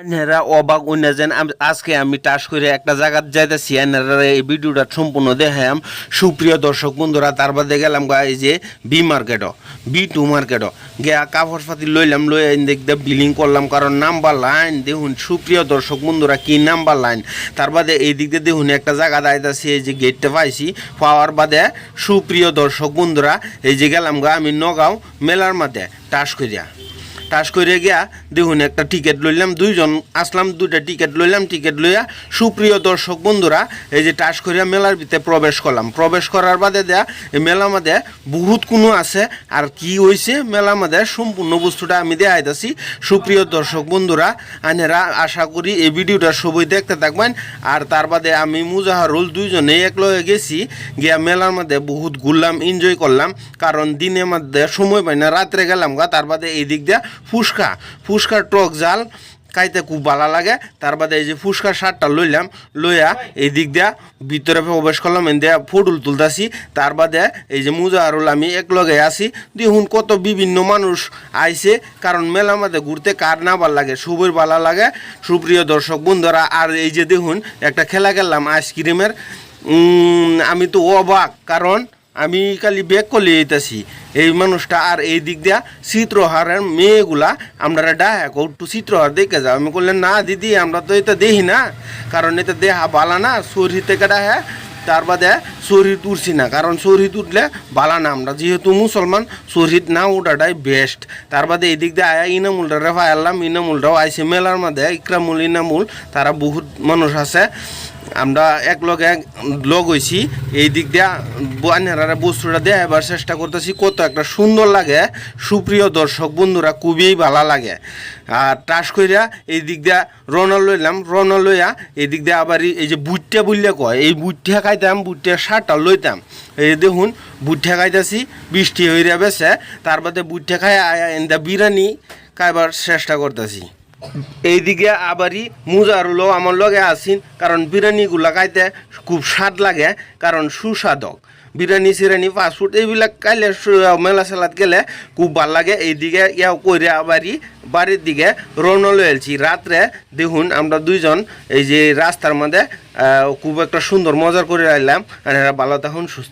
আইনারা অবাক উইনা যেন আজকে আমি টাস করে একটা জায়গায় যাইতেছি। আইনারা এই ভিডিওটা সম্পূর্ণ দেখাম। সুপ্রিয় দর্শক বন্ধুরা, তার বাদে গেলাম গা এই যে বি2 মার্কেটও গিয়া কাপড় পাতি লইলাম, লই দেখতে বিলিং করলাম, কারণ নাম্বার লাইন দেখুন। সুপ্রিয় দর্শক বন্ধুরা, কি নাম্বার লাইন। তার বাদে এই দিক দিয়ে দেখুন একটা জায়গা দাঁড়াইতেছি, এই যে গেটটা পাইছি পাওয়ার বাদে সুপ্রিয় দর্শক বন্ধুরা, এই যে গেলাম গা আমি নগাঁও মেলার মাঝে টাস করে গিয়া দেখুন একটা টিকিট লইলাম, দুইজন আসলাম, দুইটা টিকিট লইলাম। টিকিট লইয়া সুপ্রিয় দর্শক বন্ধুরা এই যে টাস করিয়া মেলার ভিতরে প্রবেশ করার বাদে দেয়া এই মেলা মাঝে বহুত কোনো আছে। আর কি হয়েছে মেলা মাঝে সম্পূর্ণ বস্তুটা আমি দেখাইতেছি। সুপ্রিয় দর্শক বন্ধুরা, আনেরা আশা করি এই ভিডিওটা সবাই দেখতে থাকবেন। আর তার বাদে আমি মুজাহারুল দুইজনে একলগে গেছি, গিয়া মেলার মধ্যে বহুত ঘুরলাম, এনজয় করলাম। কারণ দিনের মধ্যে সময় পাই না, রাত্রে গেলাম গা। তার বাদে এই দিক দিয়ে ফুসকার টক জাল খাইতে খুব ভালো লাগে। তার বাদে এই যে ফুসকার শার্টটা লইয়া এই দিক দিয়া ভিতরে প্রবেশ করলাম, দিয়া ফটুল তুলতাছি। তার বাদে এই যে মুজাহারুল আমি একলগে আছি। দেখুন কত বিভিন্ন মানুষ আইছে, কারণ মেলা মাঝে ঘুরতে কার না ভাল লাগে, সবই ভালো লাগে। সুপ্রিয় দর্শক বন্ধুরা, আর এই যে দেখুন একটা খেলা খেললাম আইসক্রিমের। আমি তো অবাক, কারণ আমি খালি ব্যাগ করলে যেতেছি এই মানুষটা। আর এই দিক দিয়া চিত্রহারের মেয়েগুলা আমরা একটু চিত্রহার দেখে যাও। আমি বললেন না দিদি, আমরা তো এটা দেখি না, কারণ এটা দেহা বালা না, শরীর থেকে ডাহে। তার বাদে শরীর উঠছি না, কারণ শরীর উঠলে বালা না। আমরা যেহেতু মুসলমান, শরীর না ওঠাটাই বেস্ট। তার বাদে এই দিক দিয়ে আয়া ইনামুলটারে ফাইলাম, ইনামুলটাও আইসে মেলার মধ্যে। ইকরামুল, ইনামুল, তারা বহুত মানুষ আছে। আমরা লগ হয়েছি। এই দিক দিয়া আনারা বস্তুটা দেখাবার চেষ্টা করতেছি, কত একটা সুন্দর লাগে। সুপ্রিয় দর্শক বন্ধুরা, খুবই ভালো লাগে। আর টাস কইরা এই দিক দিয়া রওনা লইয়া এই দিক দিয়া আবার এই যে বুটটা বললে কয়, এই বুটটা খাইতাম, বুটটা শার্টটা লইতাম। এই দেখুন বুটটা খাইতেছি, বৃষ্টি হইয়া বেছে। তার বাদে বুটটা খাই আয়া এন্দা বিরিয়ানি খাইবার চেষ্টা করতেছি। এইদিকে আবারই মুজাহারুলও আমার লগে আসিন, কারণ বিরিয়ানিগুলা খাইতে খুব স্বাদ লাগে, কারণ সুস্বাদক। বিরিয়ানি সিরিয়ানি ফাস্টফুড এইবিলাক খাইলে মেলা সেলাত গেলে খুব ভাল লাগে। এইদিকে ইয়াও করে আবারই বাড়ির দিকে রওনা লয়েছি। রাত্রে দেখুন আমরা দুইজন এই যে রাস্তার মধ্যে খুব একটা সুন্দর মজা করে আইলাম। আর এরা ভালো তখন সুস্থ।